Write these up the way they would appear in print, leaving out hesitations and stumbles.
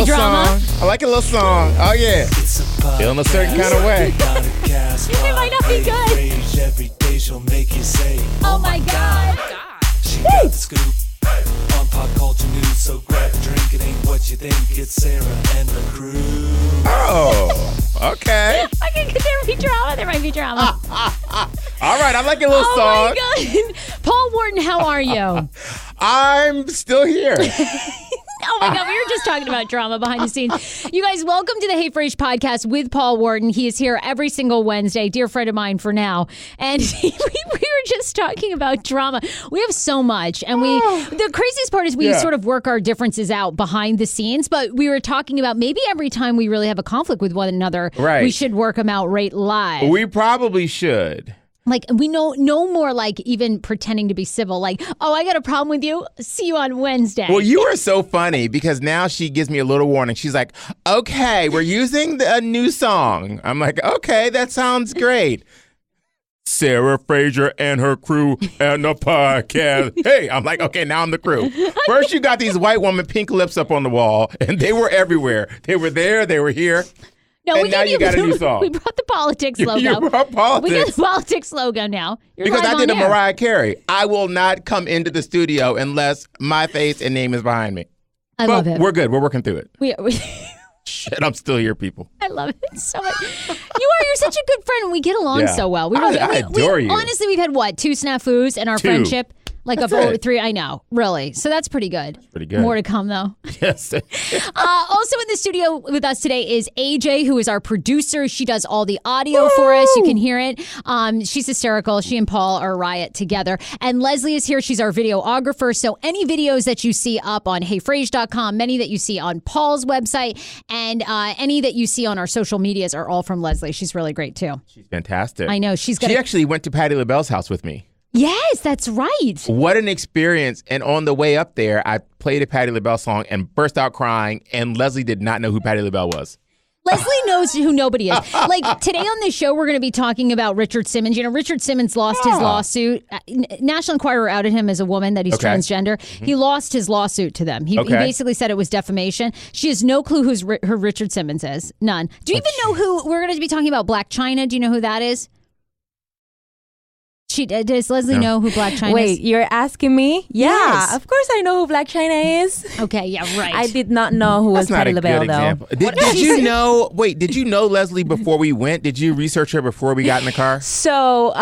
little drama. song. I like a little song. Oh, yeah. Feeling a certain kind of way. It might not be good. Every day she'll make you say, Oh my God. She got the scoop on pop culture news. So grab a drink. It ain't what you think. It's Sarah and the crew. Oh, okay. Okay, could there be drama? There might be drama. All right, I like a little song. Oh my God. Paul Wharton, how are you? I'm still here. Oh my God, we were just talking about drama behind the scenes. You guys, welcome to the Hey Frase podcast with Paul Wharton. He is here every single Wednesday, dear friend of mine for now. And we were just talking about drama. We have so much. And the craziest part is we sort of work our differences out behind the scenes. But we were talking about maybe every time we really have a conflict with one another, we should work them out right live. We probably should. Like, we no more like even pretending to be civil. Like, oh, I got a problem with you. See you on Wednesday. Well, you are so funny because now she gives me a little warning. She's like, okay, we're using a new song. I'm like, okay, that sounds great. Sarah Fraser and her crew and the podcast. Hey, I'm like, okay, now I'm the crew. First, you got these white woman pink lips up on the wall, and they were everywhere. They were there. They were here. No, and now you got a new song. We brought the politics logo. You brought politics. We got the politics logo now. You're because I did a air. Mariah Carey. I will not come into the studio unless my face and name is behind me. I love it. We're good. We're working through it. We Shit, I'm still here, people. I love it so much. You're such a good friend. We get along so well. We really, I adore you. Honestly, we've had, what, 2 snafus in our friendship? Like That's 3, I know, really. So that's pretty good. Pretty good. More to come, though. Yes. Also in the studio with us today is AJ, who is our producer. She does all the audio for us. You can hear it. She's hysterical. She and Paul are a riot together. And Leslie is here. She's our videographer. So any videos that you see up on heyfrase.com, many that you see on Paul's website, and any that you see on our social medias are all from Leslie. She's really great, too. She's fantastic. I know. She actually went to Patti LaBelle's house with me. Yes, that's right. What an experience. And on the way up there, I played a Patti LaBelle song and burst out crying, and Leslie did not know who Patti LaBelle was. Leslie knows who nobody is. Like, today on this show, we're going to be talking about Richard Simmons. You know, Richard Simmons lost his lawsuit. National Enquirer outed him as a woman, that he's transgender. Mm-hmm. He lost his lawsuit to them. He basically said it was defamation. She has no clue who Richard Simmons is. None. Do you even know who? We're going to be talking about Blac Chyna. Do you know who that is? Does Leslie know who Blac Chyna is? Wait, you're asking me? Yeah, yes. Of course I know who Blac Chyna is. Okay, yeah, right. I did not know who was Patti LaBelle, though. Did you know? Wait, did you know Leslie before we went? Did you research her before we got in the car? So,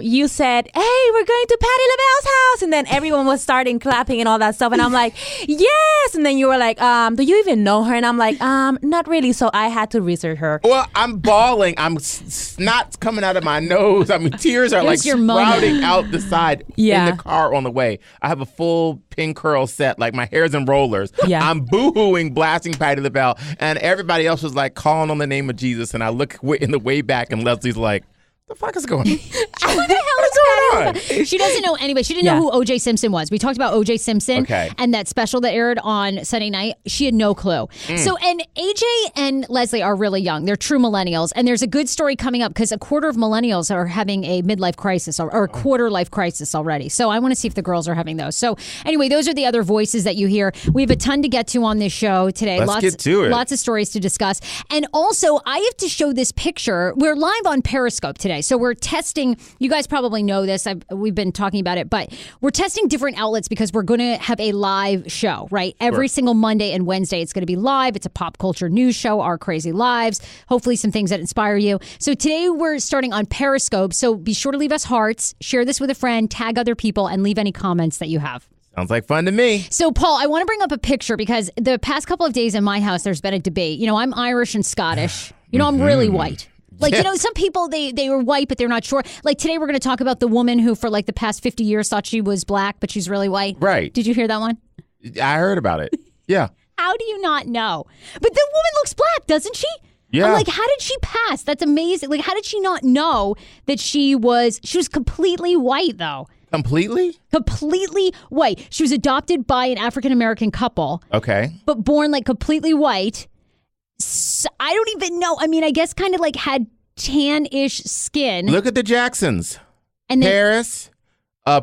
you said, "Hey, we're going to Patti LaBelle's house," and then everyone was starting clapping and all that stuff, and I'm like, "Yes!" And then you were like, "Do you even know her?" And I'm like, "Not really." So I had to research her. Well, I'm bawling. I'm snot's coming out of my nose. I mean, tears are like sprouting out the side in the car on the way. I have a full pin curl set, like my hair's in rollers. Yeah. I'm boo-hooing, blasting Patti LaBelle, and everybody else was like calling on the name of Jesus, and I look in the way back, and Leslie's like, the fuck is going on? What the hell is going on? She doesn't know anybody. She didn't know who O.J. Simpson was. We talked about O.J. Simpson and that special that aired on Sunday night. She had no clue. So, and AJ and Leslie are really young. They're true millennials. And there's a good story coming up because a quarter of millennials are having a midlife crisis or a quarter life crisis already. So I want to see if the girls are having those. So anyway, those are the other voices that you hear. We have a ton to get to on this show today. Let's get to it. Lots of stories to discuss. And also, I have to show this picture. We're live on Periscope today. So we're testing, you guys probably know this, we've been talking about it, but we're testing different outlets because we're going to have a live show, right? Every single Monday and Wednesday, it's going to be live. It's a pop culture news show, Our Crazy Lives, hopefully some things that inspire you. So today we're starting on Periscope, so be sure to leave us hearts, share this with a friend, tag other people, and leave any comments that you have. Sounds like fun to me. So, Paul, I want to bring up a picture because the past couple of days in my house, there's been a debate. You know, I'm Irish and Scottish. You know, I'm really white. Like, you know, some people, they were white, but they're not sure. Like, today we're going to talk about the woman who, for like the past 50 years, thought she was black, but she's really white. Right. Did you hear that one? I heard about it. Yeah. How do you not know? But the woman looks black, doesn't she? Yeah. I'm like, how did she pass? That's amazing. Like, how did she not know that she was completely white, though? Completely? Completely white. She was adopted by an African-American couple. Okay. But born like completely white. So, I don't even know. I mean, I guess kind of like had tan-ish skin. Look at the Jacksons. And then, Paris,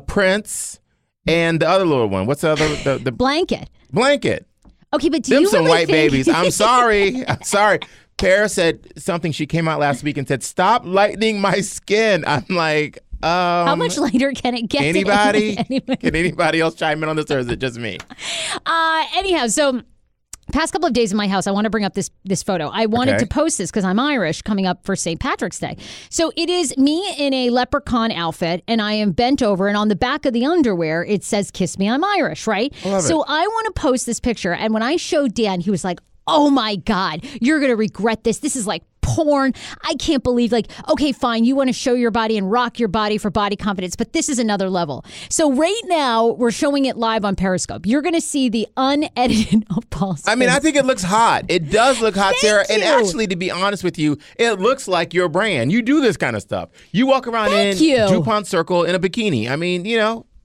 Prince, and the other little one. What's the other? The Blanket. Blanket. Okay, but do Them you some really white think... babies. I'm sorry. I'm sorry. Paris said something. She came out last week and said, "Stop lightening my skin." I'm like, how much lighter can it get? Anybody? Can anybody else chime in on this, or is it just me? Anyhow, so past couple of days in my house, I want to bring up this photo. I wanted to post this because I'm Irish, coming up for St. Patrick's Day. So it is me in a leprechaun outfit, and I am bent over, and on the back of the underwear, it says, "Kiss me, I'm Irish," right? So I want to post this picture, and when I showed Dan, he was like, "Oh my God, you're going to regret this. This is like porn. I can't believe, like, okay, fine. You want to show your body and rock your body for body confidence, but this is another level." So right now, we're showing it live on Periscope. You're going to see the unedited Paul's I mean, I think it looks hot. It does look hot, Sarah. Thank And you. actually, to be honest with you, it looks like your brand. You do this kind of stuff. You walk around in DuPont Circle in a bikini. I mean,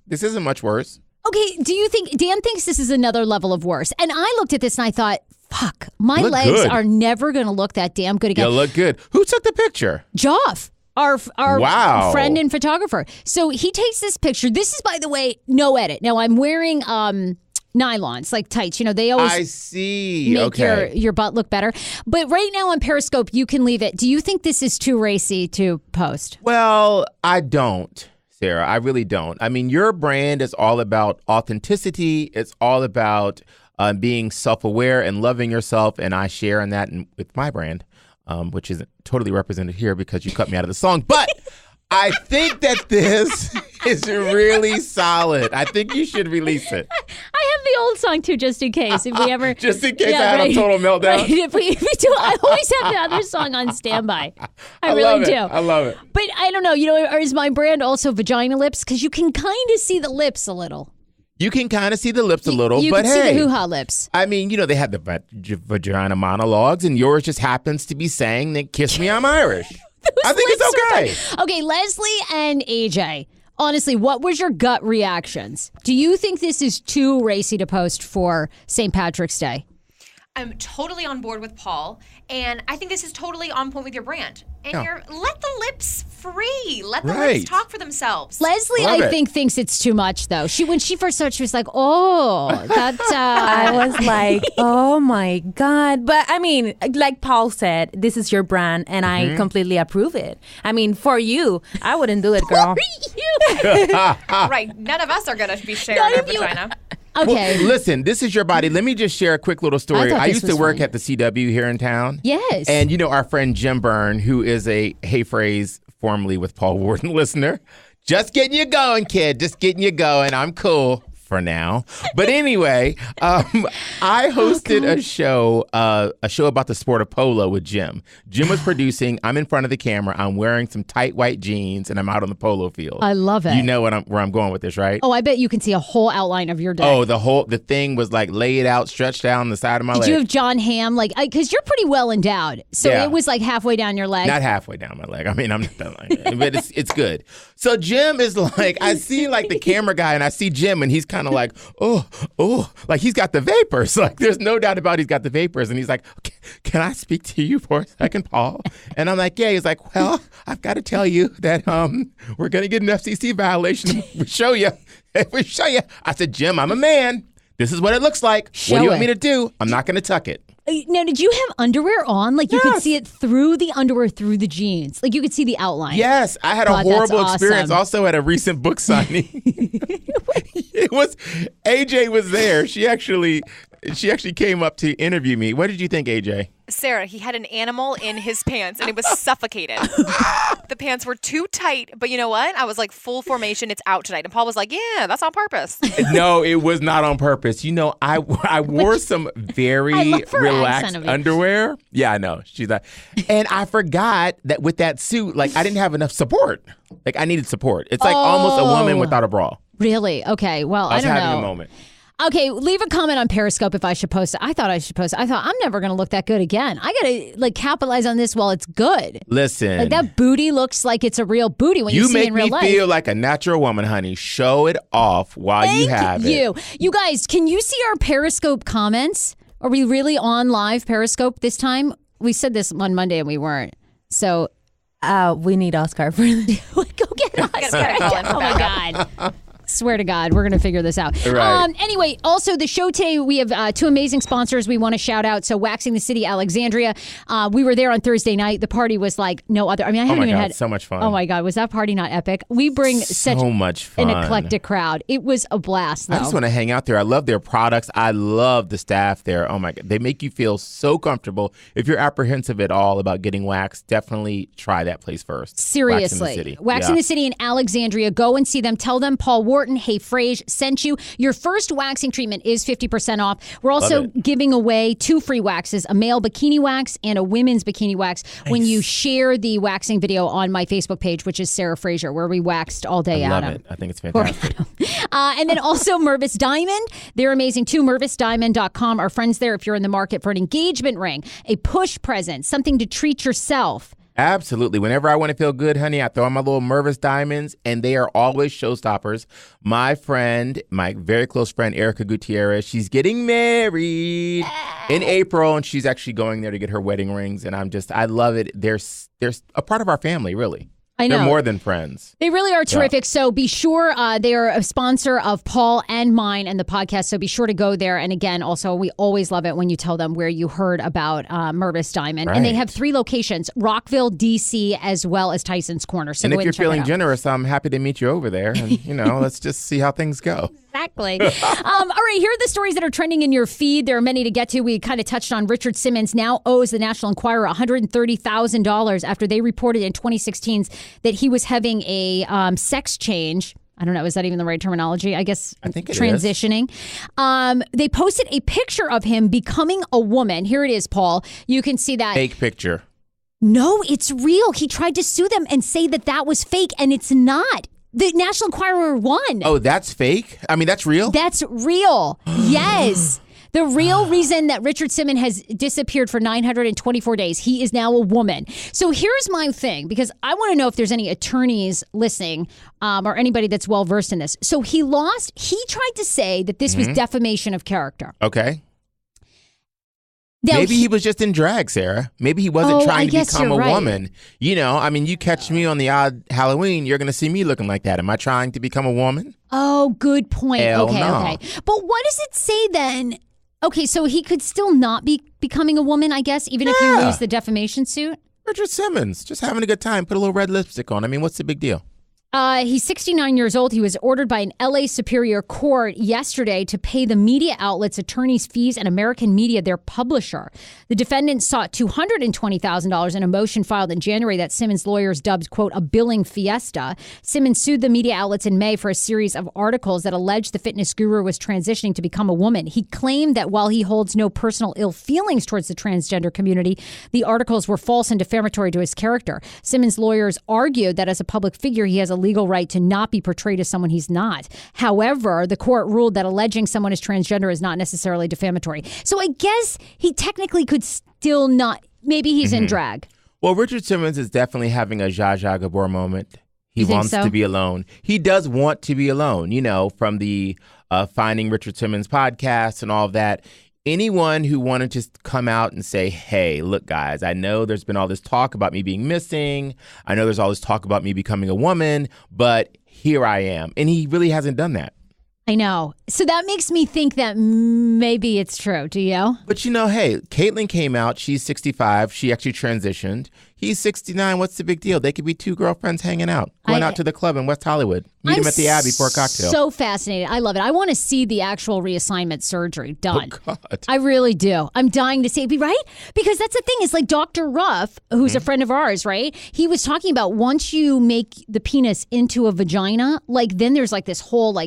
this isn't much worse. Okay, do you think Dan thinks this is another level of worse? And I looked at this and I thought, fuck, my Look legs good. are never going to look that damn good again. You look good. Who took the picture? Joff, our Wow. friend and photographer. So he takes this picture. This is, by the way, no edit. Now I'm wearing nylons, like tights. They always I see. make your butt look better. But right now on Periscope, you can leave it. Do you think this is too racy to post? Well, I don't, Sarah. I really don't. I mean, your brand is all about authenticity. It's all about being self-aware and loving yourself. And I share in that with my brand, which isn't totally represented here because you cut me out of the song. But I think that this is really solid. I think you should release it. I have the old song too, just in case. If we ever, just in case I had a total meltdown. Right, if we do, I always have the other song on standby. I really do. I love it. But I don't know. Or is my brand also vagina lips? Because you can kind of see the lips a little. You can kind of see the lips a little, you but can see the hoo-ha lips. I mean, they have the vagina monologues, and yours just happens to be saying that "Kiss me, I'm Irish." I think it's okay. Okay, Leslie and AJ, honestly, what was your gut reactions? Do you think this is too racy to post for St. Patrick's Day? I'm totally on board with Paul, and I think this is totally on point with your brand. And let the lips free. Let the lips talk for themselves. Leslie, I think, thinks it's too much, though. When she first started, she was like, "Oh, that's." I was like, "Oh my God!" But I mean, like Paul said, this is your brand, and I completely approve it. I mean, for you, I wouldn't do it, girl. For you. Right? None of us are gonna be sharing our vagina. Okay. Well, listen, this is your body. Let me just share a quick little story. I used to work at the CW here in town. Yes. And our friend Jim Byrne, who is a Hey Frase, formerly with Paul Warden listener. Just getting you going, kid. Just getting you going. I'm cool for now. But anyway, I hosted a show about the sport of polo with Jim. Jim was producing. I'm in front of the camera. I'm wearing some tight white jeans, and I'm out on the polo field. I love it. You know where I'm going with this, right? Oh, I bet you can see a whole outline of your day. Oh, the thing was like laid out, stretched down the side of my leg. Did you have John Hamm? Because you're pretty well endowed. So it was like halfway down your leg. Not halfway down my leg. I mean, I'm not that like, but it's good. So Jim is like, I see like the camera guy, and I see Jim, and he's kind of like, oh, like he's got the vapors. Like there's no doubt about he's got the vapors. And he's like, okay, can I speak to you for a second, Paul? And I'm like, yeah. He's like, well, I've got to tell you that we're going to get an FCC violation if we show you. I said, Jim, I'm a man. This is what it looks like. What do you want me to do? I'm not going to tuck it. Now, did you have underwear on? Like you could see it through the underwear, through the jeans. Like you could see the outline. Yes, I had a horrible experience also at a recent book signing. It was AJ was there. She actually came up to interview me. What did you think, AJ? Sarah, he had an animal in his pants, and it was suffocated. The pants were too tight, but you know what? I was like, full formation, it's out tonight. And Paul was like, yeah, that's on purpose. No, it was not on purpose. I wore some very relaxed underwear. Yeah, I know. She's like, and I forgot that with that suit, like I didn't have enough support. Like I needed support. It's like almost a woman without a bra. Really? Okay. Well, I don't know. I was having a moment. Okay, leave a comment on Periscope if I should post it. I thought I should post it. I thought I'm never going to look that good again. I got to capitalize on this while it's good. Listen. Like that booty looks like it's a real booty when you see it in real life. You make me feel like a natural woman, honey. Show it off while you have it. You guys, can you see our Periscope comments? Are we really on live Periscope this time? We said this on Monday and we weren't. So we need Oscar for this. Go get Oscar. Oh my God. Swear to God, we're going to figure this out. Right. Anyway, also the show today, we have two amazing sponsors we want to shout out. So Waxing the City, Alexandria. We were there on Thursday night. The party was like no other. I mean, I haven't even had so much fun. Oh my God, was that party not epic? We bring such much fun. an eclectic crowd. It was a blast, though. I just want to hang out there. I love their products. I love the staff there. Oh my God. They make you feel so comfortable. If you're apprehensive at all about getting waxed, definitely try that place first. Seriously. Waxing the City in Alexandria. Go and see them. Tell them Paul Wharton, Hey Frase sent you. Your first waxing treatment is 50% off. We're also giving away 2 free waxes, a male bikini wax and a women's bikini wax when you share the waxing video on my Facebook page, which is Sarah Fraser, where we waxed all day. I love it. I think it's fantastic. And then also Mervis Diamond. They're amazing too. MervisDiamond.com. Our friends there, if you're in the market for an engagement ring, a push present, something to treat yourself. Absolutely. Whenever I want to feel good, honey, I throw on my little Mervis diamonds, and they are always showstoppers. My friend, my very close friend, Erica Gutierrez, she's getting married in April, and she's actually going there to get her wedding rings. And I love it. They're a part of our family, really. I know. They're more than friends. They really are terrific. Yeah. So be sure they are a sponsor of Paul and mine and the podcast. So be sure to go there. And again, also, we always love it when you tell them where you heard about Mervis Diamond. Right. And they have 3 locations, Rockville, D.C., as well as Tyson's Corner. So and if you're feeling generous, I'm happy to meet you over there. And, let's just see how things go. Exactly. All right, here are the stories that are trending in your feed. There are many to get to. We kind of touched on Richard Simmons now owes the National Enquirer $130,000 after they reported in 2016 that he was having a sex change. I don't know. Is that even the right terminology? I think it transitioning. They posted a picture of him becoming a woman. Here it is, Paul. You can see that. Fake picture. No, it's real. He tried to sue them and say that was fake, and it's not. The National Enquirer won. Oh, that's fake? I mean, that's real? That's real. Yes. The real reason that Richard Simmons has disappeared for 924 days, he is now a woman. So here's my thing, because I want to know if there's any attorneys listening or anybody that's well-versed in this. So he tried to say that this was defamation of character. Okay. Maybe he was just in drag, Sarah. Maybe he wasn't trying to become a woman. You catch me on the odd Halloween, you're going to see me looking like that. Am I trying to become a woman? Oh, good point. Hell okay. But what does it say then? Okay, so he could still not be becoming a woman, I guess, even if you lose the defamation suit? Richard Simmons, just having a good time. Put a little red lipstick on. I mean, what's the big deal? He's 69 years old. He was ordered by an L.A. Superior Court yesterday to pay the media outlets attorney's fees and American Media, their publisher. The defendant sought $220,000 in a motion filed in January that Simmons' lawyers dubbed, quote, a billing fiesta. Simmons sued the media outlets in May for a series of articles that alleged the fitness guru was transitioning to become a woman. He claimed that while he holds no personal ill feelings towards the transgender community, the articles were false and defamatory to his character. Simmons' lawyers argued that as a public figure, he has a legal right to not be portrayed as someone he's not. However, the court ruled that alleging someone is transgender is not necessarily defamatory. So I guess he technically could still not. Maybe he's in drag. Well, Richard Simmons is definitely having a Zsa Zsa Gabor moment. He wants to be alone. He does want to be alone, from the Finding Richard Simmons podcast and all of that. Anyone who wanted to come out and say, hey, look, guys, I know there's been all this talk about me being missing. I know there's all this talk about me becoming a woman, but here I am. And he really hasn't done that. I know. So that makes me think that maybe it's true. Do you? But hey, Caitlyn came out. She's 65. She actually transitioned. He's 69. What's the big deal? They could be 2 girlfriends hanging out, going out to the club in West Hollywood. Meet him at the Abbey for a cocktail. So fascinated. I love it. I want to see the actual reassignment surgery done. Oh, God. I really do. I'm dying to see it, right? Because that's the thing. It's like Dr. Ruff, who's a friend of ours, right? He was talking about once you make the penis into a vagina, then there's this whole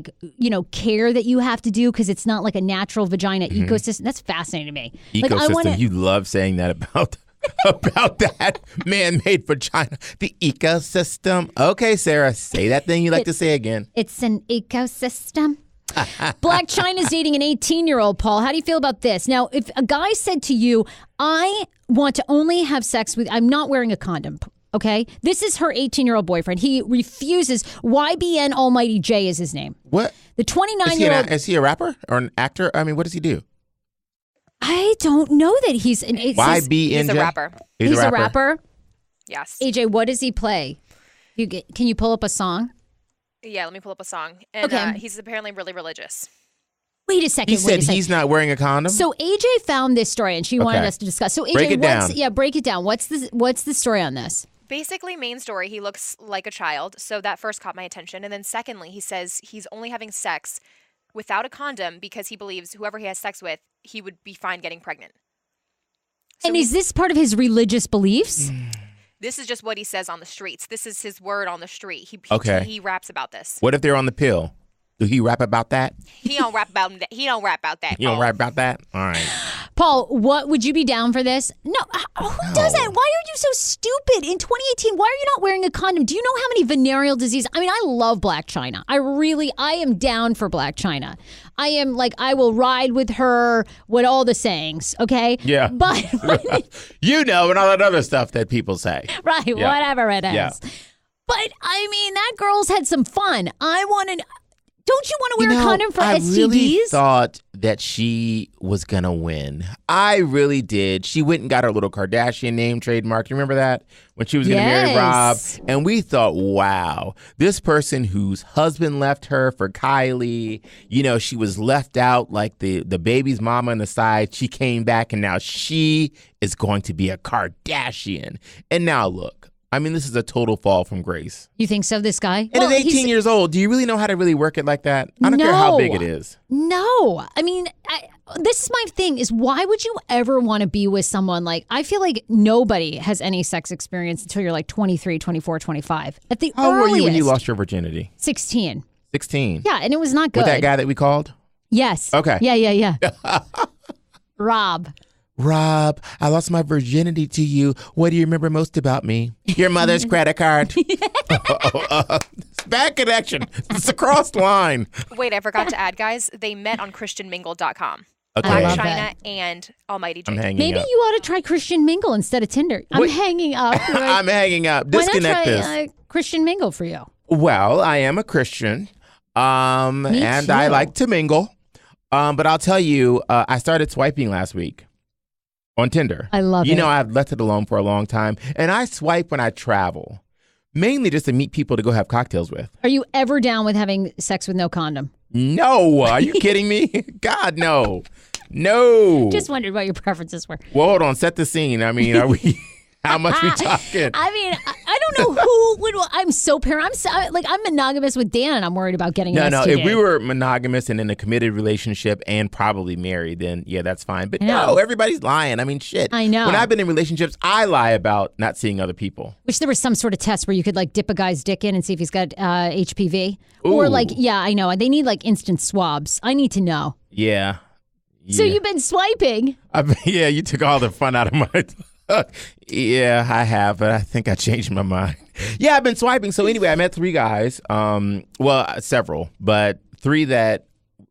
care that you have to do because it's not like a natural vagina ecosystem. That's fascinating to me. Ecosystem. You love saying that about that man-made vagina. The ecosystem. Okay, Sarah, say that thing you like to say again. It's an ecosystem. Blac Chyna's dating an 18-year-old, Paul. How do you feel about this? Now, if a guy said to you, I want to only have sex with, I'm not wearing a condom, okay? This is her 18-year-old boyfriend. He refuses. YBN Almighty J is his name. What? The 29-year-old. Is he a rapper or an actor? I mean, what does he do? I don't know that he's an. YBN. He's a rapper. He's a rapper. Yes. AJ, what does he play? Can you pull up a song? Yeah, let me pull up a song. And Okay. he's apparently really religious. Wait a second. He wait said a second. he's not wearing a condom? So AJ found this story and she wanted Okay. us to discuss. So AJ, Break it down. break it down. What's the story on this? Basically, main story, he looks like a child. So that first caught my attention. And then secondly, he says he's only having sex without a condom because he believes whoever he has sex with, he would be fine getting pregnant. So And is this part of his religious beliefs? this is just what he says on the streets. This is his word on the street. Okay. He raps about this. What if they're on the pill? Do he rap about that? He don't rap about that. He don't rap about that. You don't Paul. rap about that? All right. Paul, what would you be down for this? No, who does that? Why are you so stupid? In 2018, why are you not wearing a condom? Do you know how many venereal diseases? I mean, I love Blac Chyna. I am down for Blac Chyna. I am like, I will ride with her, what all the sayings, okay? Yeah. But, You know, and all that other stuff that people say. right, Yeah. whatever it is. Yeah. But, I mean, that girl's had some fun. Don't you want to wear a condom for I STDs? really thought that she was going to win. I really did. She went and got her little Kardashian name trademark. You remember that? When she was going to marry Rob. Yes. And we thought, wow, this person whose husband left her for Kylie, you know, she was left out like the baby's mama on the side. She came back and now she is going to be a Kardashian. And now look. I mean, this is a total fall from grace. You think so, this guy? And at 18 years old, do you really know how to really work it like that? I don't care how big it is. No. I mean, this is my thing is why would you ever want to be with someone like, I feel like nobody has any sex experience until you're like 23, 24, 25. At the How old were earliest. you when you lost your virginity? 16. 16. Yeah, and it was not good. With that guy that we called? Yes. Okay. Yeah. Rob. Rob, I lost my virginity to you. What do you remember most about me? Your mother's credit card. It's bad connection. It's a crossed line. Wait, I forgot to add, guys. They met on ChristianMingle.com. Okay. I Blac love Chyna it. and Almighty I'm Jake. hanging Maybe up. you ought to try Christian Mingle instead of Tinder. I'm Wait. hanging up. You're like, I'm hanging up. why not Disconnect try this. Christian Mingle for you? Well, I am a Christian, and too. I like to mingle. But I'll tell you, I started swiping last week on Tinder. I love it. You know, I've left it alone for a long time, and I swipe when I travel, mainly just to meet people to go have cocktails with. Are you ever down with having sex with no condom? No, are you kidding me? God, no. No. Just wondered what your preferences were. Well, hold on. Set the scene. I mean, are we? How much we talking? I mean, I don't know who would. I'm so paranoid. I'm monogamous with Dan, and I'm worried about getting an No. STD. If we were monogamous and in a committed relationship and probably married, then yeah, that's fine. But I know. no, everybody's lying. I mean, shit. I know. When I've been in relationships, I lie about not seeing other people. Wish there was some sort of test where you could like dip a guy's dick in and see if he's got HPV. Or Ooh. like, yeah, I know. They need like instant swabs. I need to know. Yeah. So you've been swiping. Yeah, you took all the fun out of my. Yeah, I have, but I think I changed my mind. Yeah, I've been swiping. So anyway, I met 3 guys. Well, several, but 3 that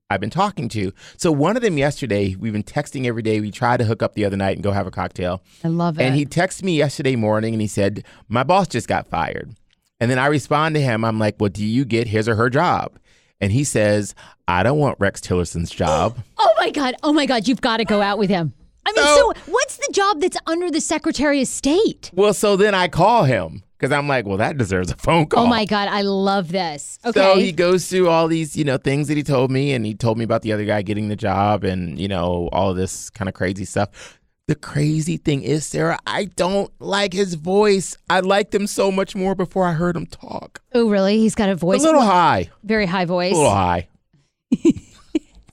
I've been talking to. So one of them yesterday, we've been texting every day. We tried to hook up the other night and go have a cocktail. I love it. And he texted me yesterday morning and he said, my boss just got fired. And then I respond to him. I'm like, well, do you get his or her job? And he says, I don't want Rex Tillerson's job. Oh my God, you've got to go out with him. I mean, so what's the job that's under the Secretary of State? Well, so then I call him because I'm like, well, that deserves a phone call. Oh my God, I love this. Okay. So he goes through all these, things that he told me, and he told me about the other guy getting the job and, all of this kind of crazy stuff. The crazy thing is, Sarah, I don't like his voice. I liked him so much more before I heard him talk. Oh, really? He's got a voice. A little high. Very high voice. A little high.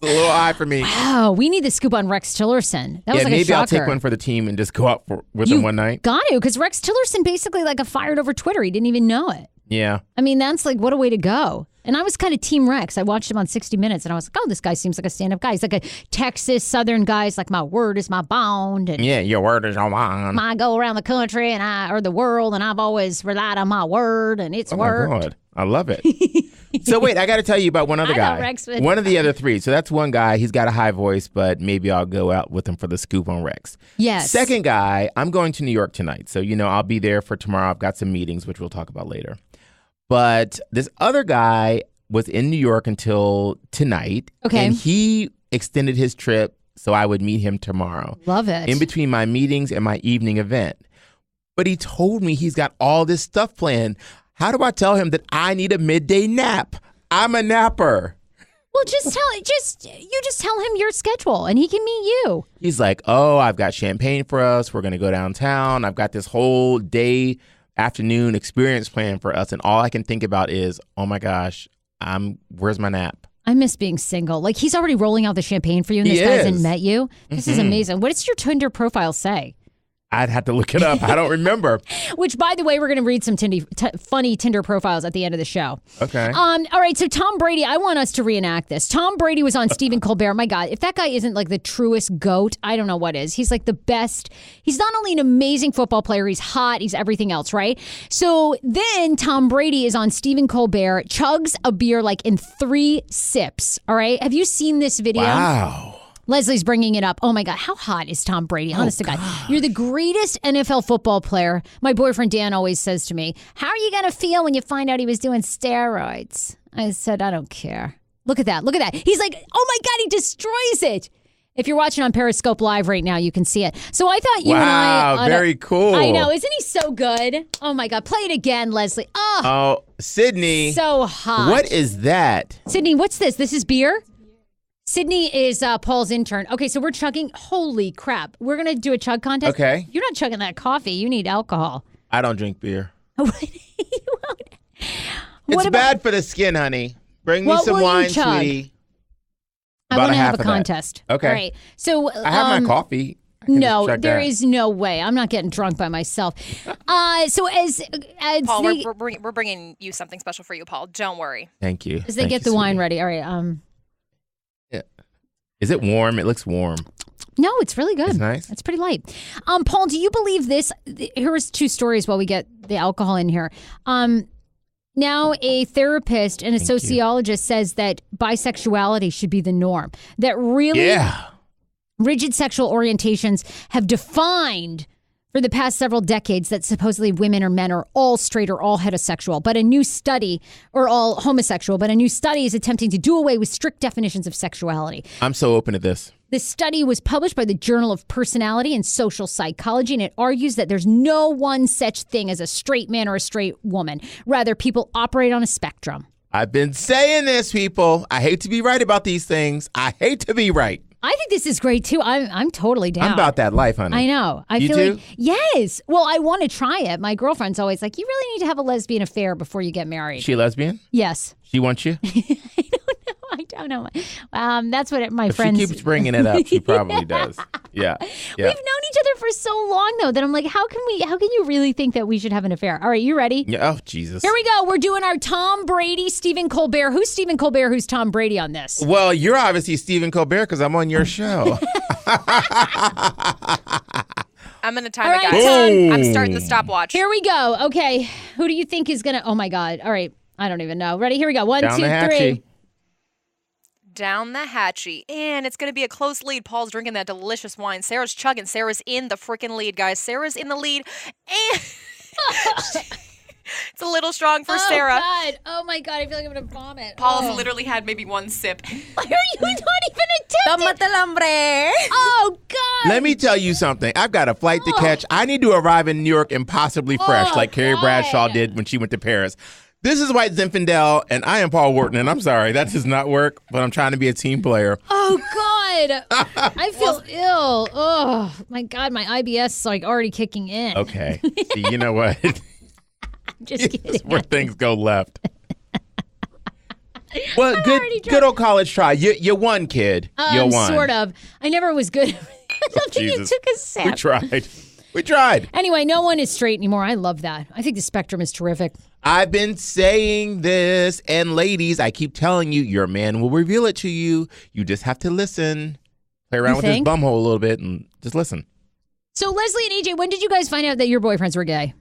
A little high for me. Wow, we need the scoop on Rex Tillerson. That was like maybe a shocker. I'll take one for the team and just go out with him one night. Got to, because Rex Tillerson basically like got fired over Twitter. He didn't even know it. Yeah. I mean, that's like, what a way to go. And I was kind of Team Rex. I watched him on 60 Minutes, and I was like, oh, this guy seems like a stand-up guy. He's like a Texas Southern guy. He's like, my word is my bond. And Yeah, your word is your bond. I go around the country or the world, and I've always relied on my word, and it's Oh worked. my God. I love it. So wait, I got to tell you about one other I know guy. Rex would- One of the other 3. So that's one guy. He's got a high voice, but maybe I'll go out with him for the scoop on Rex. Yes. Second guy, I'm going to New York tonight. So, I'll be there for tomorrow. I've got some meetings, which we'll talk about later. But this other guy was in New York until tonight. Okay. And he extended his trip so I would meet him tomorrow. Love it. In between my meetings and my evening event. But he told me he's got all this stuff planned. How do I tell him that I need a midday nap? I'm a napper. Well, just tell him your schedule and he can meet you. He's like, oh, I've got champagne for us. We're going to go downtown. I've got this whole day, afternoon experience planned for us. And all I can think about is, oh my gosh, where's my nap? I miss being single. Like, he's already rolling out the champagne for you and this guy hasn't met you. This is amazing. What does your Tinder profile say? I'd have to look it up. I don't remember. Which, by the way, we're going to read some funny Tinder profiles at the end of the show. Okay. All right. So Tom Brady, I want us to reenact this. Tom Brady was on Stephen Colbert. My God, if that guy isn't like the truest GOAT, I don't know what is. He's like the best. He's not only an amazing football player, he's hot, he's everything else, right? So then Tom Brady is on Stephen Colbert, chugs a beer like in 3 sips. All right. Have you seen this video? Wow. Leslie's bringing it up. Oh, my God. How hot is Tom Brady? Honest to God. You're the greatest NFL football player. My boyfriend Dan always says to me, how are you going to feel when you find out he was doing steroids? I said, I don't care. Look at that. Look at that. He's like, oh, my God, he destroys it. If you're watching on Periscope Live right now, you can see it. So I thought you and I... Wow, very cool. I know. Isn't he so good? Oh, my God. Play it again, Leslie. Oh, Sydney. So hot. What is that? Sydney, what's this? This is beer? Sydney is Paul's intern. Okay, so we're chugging. Holy crap. We're going to do a chug contest. Okay. You're not chugging that coffee. You need alcohol. I don't drink beer. It's It's bad for the skin, honey. Bring me some wine, sweetie. I want to have a contest. Okay. All right. So I have my coffee. No, there is no way. I'm not getting drunk by myself. So as Paul, we're bringing you something special for you, Paul. Don't worry. Thank you. As they get the wine ready. All right. Yeah. Is it warm? It looks warm. No, it's really good. It's nice. It's pretty light. Paul, do you believe this? Here's 2 stories while we get the alcohol in here. Now, a therapist and a sociologist says that bisexuality should be the norm. That really rigid sexual orientations have defined for the past several decades that supposedly women or men are all straight or all heterosexual, but a new study, or all homosexual, but a new study is attempting to do away with strict definitions of sexuality. I'm so open to this. This study was published by the Journal of Personality and Social Psychology, and it argues that there's no one such thing as a straight man or a straight woman. Rather, people operate on a spectrum. I've been saying this, people. I hate to be right about these things. I hate to be right. I think this is great, too. I'm totally down. I'm about that life, honey. I know. You feel too? like, yes. Well, I want to try it. My girlfriend's always like, you really need to have a lesbian affair before you get married. She a lesbian? Yes. She wants you? I don't know. That's what my if friends... she keeps bringing it up, she probably does. Yeah. We've known each other for so long, though, that I'm like, how can you really think that we should have an affair? All right, you ready? Yeah. Oh, Jesus. Here we go. We're doing our Tom Brady, Stephen Colbert. Who's Stephen Colbert? Who's Tom Brady on this? Well, you're obviously Stephen Colbert because I'm on your show. I'm going to time it, guys. I'm starting the stopwatch. Here we go. Okay. Who do you think is going to... Oh, my God. All right. I don't even know. Ready? Here we go. 1, 2, 3. Down the hatchie. And it's going to be a close lead. Paul's drinking that delicious wine. Sarah's chugging. Sarah's in the freaking lead, guys. Sarah's in the lead. And it's a little strong for Sarah. God. Oh, my God. I feel like I'm going to vomit. Paul's literally had maybe 1 sip. Why are you not even attempting? Tómate el hombre. Oh, God. Let me tell you something. I've got a flight to catch. I need to arrive in New York impossibly fresh like Carrie Bradshaw did when she went to Paris. This is White Zinfandel, and I am Paul Wharton, and I'm sorry, that does not work, but I'm trying to be a team player. Oh, God. I feel ill. Oh, my God, my IBS is like already kicking in. Okay. See, you know what? Just kidding. This is where things go left. Well, good old college try. You won, kid. You won. Sort of. I never was good. I don't think you took a sip. We tried. Anyway, no one is straight anymore. I love that. I think the spectrum is terrific. I've been saying this, and ladies, I keep telling you, your man will reveal it to you. You just have to listen. Play around with his bumhole a little bit and just listen. So, Leslie and AJ, when did you guys find out that your boyfriends were gay?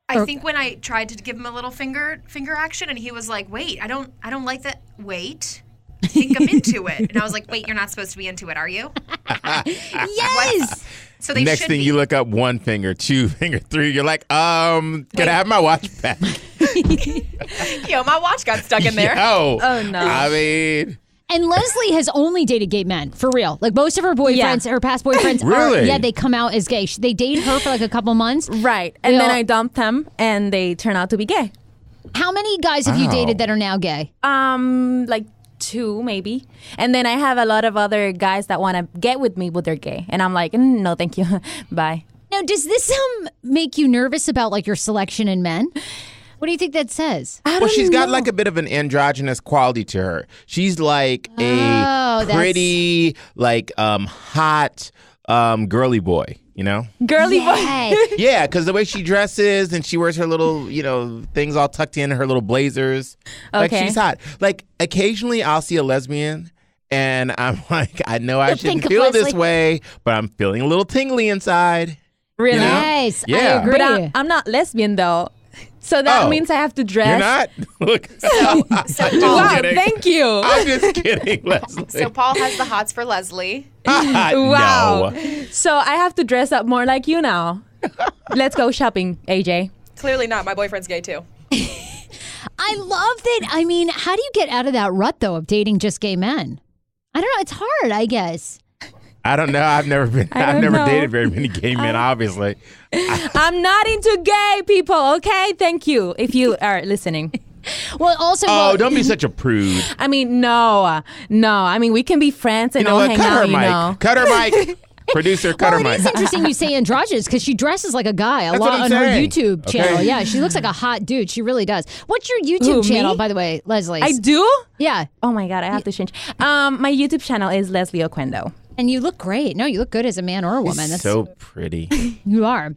I think when I tried to give him a little finger action, and he was like, "Wait, I don't like that. Wait, I think I'm into it." And I was like, "Wait, you're not supposed to be into it, are you?" Yes. So they Next thing you look up 1 finger, 2 finger, 3. You're like, can I have my watch back? Yo, my watch got stuck in there. Oh no. I mean. And Leslie has only dated gay men, for real. Like most of her boyfriends, her past boyfriends, Really? they come out as gay. They date her for like a couple months. Right. And then I dumped them and they turn out to be gay. How many guys have you dated that are now gay? Like 2 maybe. And then I have a lot of other guys that want to get with me, but they're gay. And I'm like, no, thank you. Bye. Now, does this make you nervous about like your selection in men? What do you think that says? Well, she's got like a bit of an androgynous quality to her. She's like a pretty, like hot girly boy, you know? Girly boy. Yeah, because the way she dresses and she wears her little, things all tucked in, her little blazers. Like, she's hot. Like, occasionally I'll see a lesbian and I'm like, I know I shouldn't feel this way, but I'm feeling a little tingly inside. Really? Nice. Yeah. I agree. But I'm not lesbian, though. So that means I have to dress. You're not? Look. Wow, thank you. I'm just kidding, Leslie. So Paul has the hots for Leslie. Wow. No. So I have to dress up more like you now. Let's go shopping, AJ. Clearly not. My boyfriend's gay too. I love that. I mean, how do you get out of that rut, though, of dating just gay men? I don't know. It's hard, I guess. I don't know. I've never dated very many gay men, obviously. I'm not into gay people, okay? Thank you if you are listening. Well, also... Don't be such a prude. I mean, no. I mean, we can be friends and all hang out, Cut her mic. Producer, cut her Well, mic. it is interesting you say androgynous because she dresses like a guy a That's lot what I'm on her saying. YouTube channel. Okay. Yeah, she looks like a hot dude. She really does. What's your YouTube channel, me? by the way, Leslie? I do? Yeah. Oh my God, I have to change. My YouTube channel is Leslie Oquendo. And you look great. No, you look good as a man or a woman. That's So pretty. You are.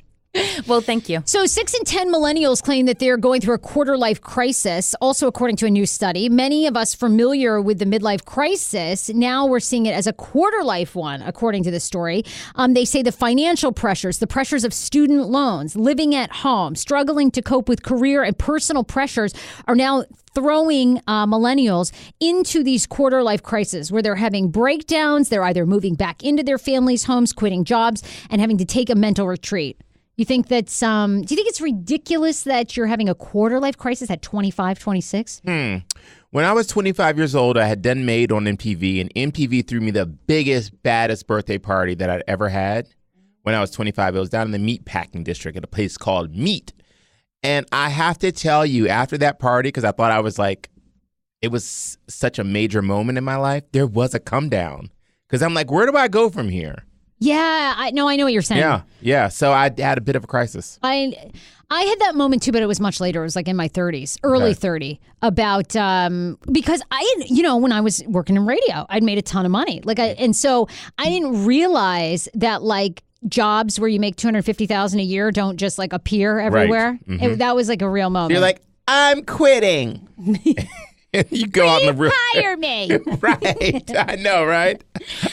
Well, thank you. So 6 in 10 millennials claim that they're going through a quarter-life crisis, also according to a new study. Many of us familiar with the midlife crisis, now we're seeing it as a quarter-life one, according to the story. They say the financial pressures, the pressures of student loans, living at home, struggling to cope with career and personal pressures are now throwing millennials into these quarter-life crises where they're having breakdowns. They're either moving back into their families' homes, quitting jobs, and having to take a mental retreat. You think that's, do you think it's ridiculous that you're having a quarter life crisis at 25, 26? When I was 25 years old, I had done Made on MTV, and MTV threw me the biggest, baddest birthday party that I'd ever had. When I was 25, it was down in the meat packing district at a place called Meat. And I have to tell you, after that party, because I thought I was like, it was such a major moment in my life, there was a come down. Because I'm like, where do I go from here? Yeah, I know what you're saying. Yeah. So I had a bit of a crisis. I had that moment too, but it was much later. It was like in my 30s, early 30, about because when I was working in radio, I'd made a ton of money. And so I didn't realize that like jobs where you make $250,000 a year don't just like appear everywhere. Right. Mm-hmm. That was like a real moment. You're like, I'm quitting. You go out in the room. Hire me. Right. I know, right?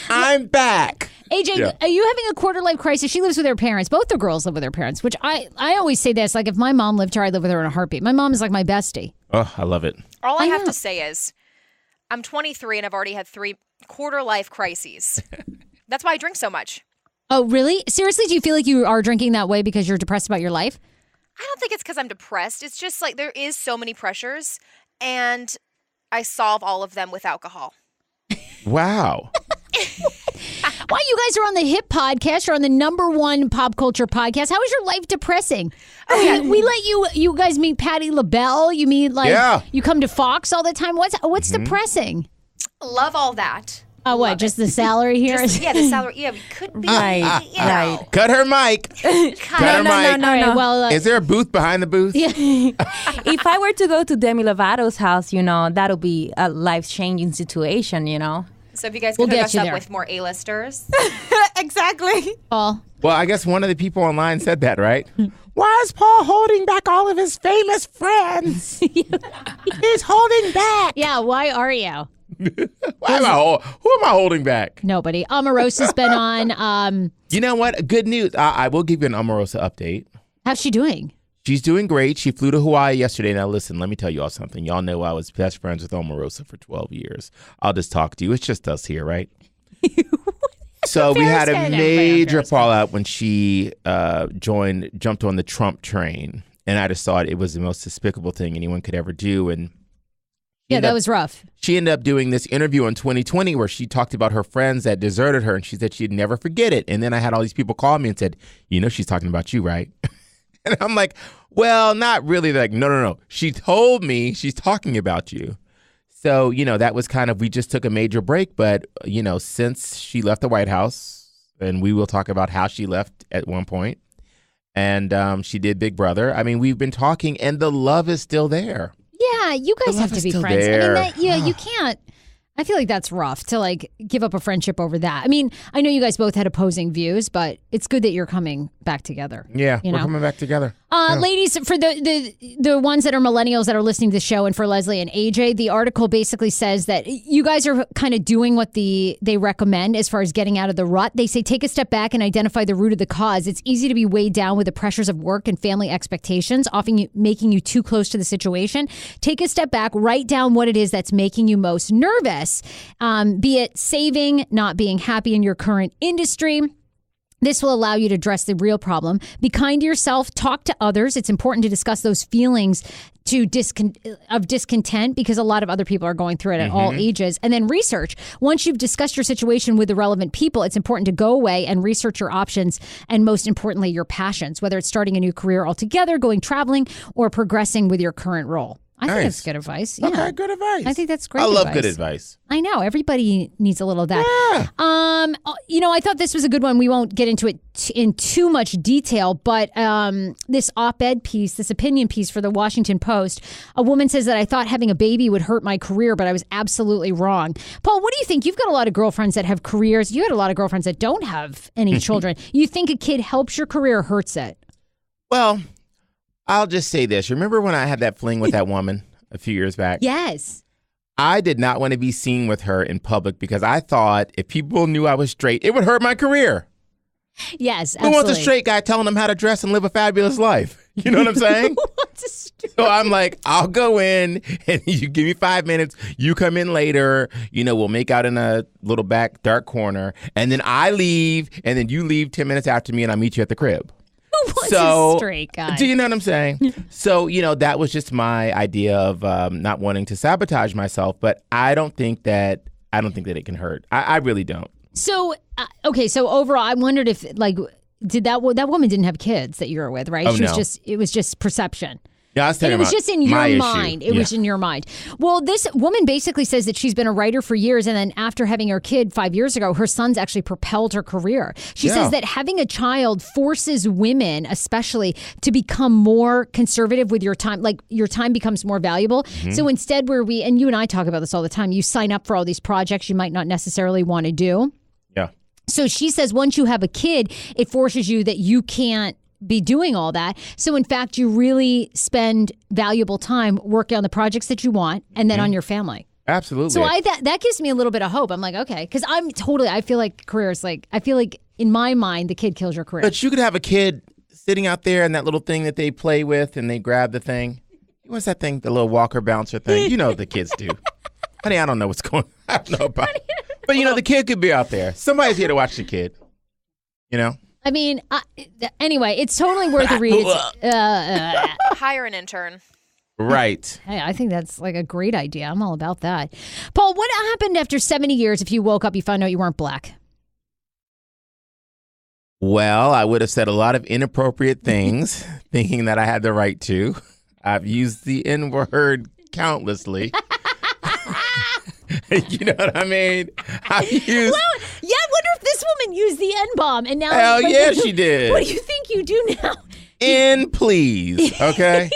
I'm back. AJ, are you having a quarter life crisis? She lives with her parents. Both the girls live with their parents, which I always say this. Like, if my mom lived here, I'd live with her in a heartbeat. My mom is like my bestie. Oh, I love it. All I have to say is I'm 23 and I've already had 3 quarter life crises. That's why I drink so much. Oh, really? Seriously? Do you feel like you are drinking that way because you're depressed about your life? I don't think it's because I'm depressed. It's just like there is so many pressures and I solve all of them with alcohol. Wow. Why you guys are on the hit podcast? You're on the #1 pop culture podcast. How is your life depressing? Oh yeah, we let you guys meet Patti LaBelle. You meet you come to Fox all the time. What's depressing? Love all that. Oh, what? Just the salary here? The salary. Yeah, we could be. Right. Cut her mic. Cut her mic. No. Well, is there a booth behind the booth? Yeah. If I were to go to Demi Lovato's house, that'll be a life-changing situation, So if you guys could We'll hook get us you up there. with more A-listers. Exactly. Paul. Well, I guess one of the people online said that, right? Why is Paul holding back all of his famous friends? He's holding back. Yeah, why are you? Who am I holding back? Nobody. Omarosa's been on. You know what? Good news. I will give you an Omarosa update. How's she doing? She's doing great. She flew to Hawaii yesterday. Now, listen, let me tell you all something. Y'all know I was best friends with Omarosa for 12 years. I'll just talk to you. It's just us here, right? So we had a major fallout when she jumped on the Trump train. And I just thought it was the most despicable thing anyone could ever do. And Yeah, that was rough. She ended up doing this interview in 2020 where she talked about her friends that deserted her, and she said she'd never forget it. And then I had all these people call me and said, she's talking about you, right? And I'm like, well, not really. They're like, no. She told me she's talking about you. So, that was kind of, we just took a major break. But, since she left the White House, and we will talk about how she left at one point, and she did Big Brother. I mean, we've been talking, and the love is still there. Yeah, you guys have to be friends. There. I mean, you can't. I feel like that's rough to give up a friendship over that. I mean, I know you guys both had opposing views, but it's good that you're coming back together. Yeah, we're coming back together. Ladies, for the ones that are millennials that are listening to the show, and for Leslie and AJ, the article basically says that you guys are kind of doing what they recommend as far as getting out of the rut. They say take a step back and identify the root of the cause. It's easy to be weighed down with the pressures of work and family expectations, often making you too close to the situation. Take a step back, write down what it is that's making you most nervous, be it saving, not being happy in your current industry. This will allow you to address the real problem. Be kind to yourself. Talk to others. It's important to discuss those feelings of discontent because a lot of other people are going through it at all ages. And then research. Once you've discussed your situation with the relevant people, it's important to go away and research your options and, most importantly, your passions, whether it's starting a new career altogether, going traveling, or progressing with your current role. I think that's good advice. Yeah. Okay, good advice. I think that's great I love advice. good advice. I know. Everybody needs a little of that. Yeah. I thought this was a good one. We won't get into it in too much detail, but this op-ed piece, this opinion piece for the Washington Post, a woman says that I thought having a baby would hurt my career, but I was absolutely wrong. Paul, what do you think? You've got a lot of girlfriends that have careers. You had a lot of girlfriends that don't have any children. You think a kid helps your career or hurts it? Well, I'll just say this. Remember when I had that fling with that woman a few years back? Yes. I did not want to be seen with her in public because I thought if people knew I was straight, it would hurt my career. Yes, absolutely. Who wants a straight guy telling them how to dress and live a fabulous life? You know what I'm saying? So I'm like, I'll go in and you give me 5 minutes. You come in later. We'll make out in a little back dark corner. And then I leave. And then you leave 10 minutes after me and I'll meet you at the crib. What's a straight guy? Do you know what I'm saying? So, that was just my idea of not wanting to sabotage myself. But I don't think that it can hurt. I really don't. So, okay. So overall, I wondered if did that woman didn't have kids that you were with, right? Oh, no. It was just perception. Yeah, I was telling it was just in your mind. Issue. It was in your mind. Well, this woman basically says that she's been a writer for years, and then after having her kid 5 years ago, her son's actually propelled her career. She says that having a child forces women, especially, to become more conservative with your time. Like your time becomes more valuable. Mm-hmm. So instead, and you and I talk about this all the time, you sign up for all these projects you might not necessarily want to do. Yeah. So she says once you have a kid, it forces you that you can't be doing all that. So in fact, you really spend valuable time working on the projects that you want and then on your family. Absolutely. So that gives me a little bit of hope. I'm like, okay, because I feel like careers, I feel like in my mind, the kid kills your career. But you could have a kid sitting out there and that little thing that they play with and they grab the thing. What's that thing? The little walker bouncer thing. You know what the kids do. Honey, I don't know what's going on. I don't know about it. But the kid could be out there. Somebody's here to watch the kid. I mean, anyway, it's totally worth a read. Hire an intern. Right. Hey, I think that's a great idea. I'm all about that. Paul, what happened after 70 years if you woke up, you found out you weren't black? Well, I would have said a lot of inappropriate things, thinking that I had the right to. I've used the N-word countlessly. You know what I mean? I wonder if this woman used the N-bomb and now... Hell yeah, she did. What do you think you do now? N, please, okay?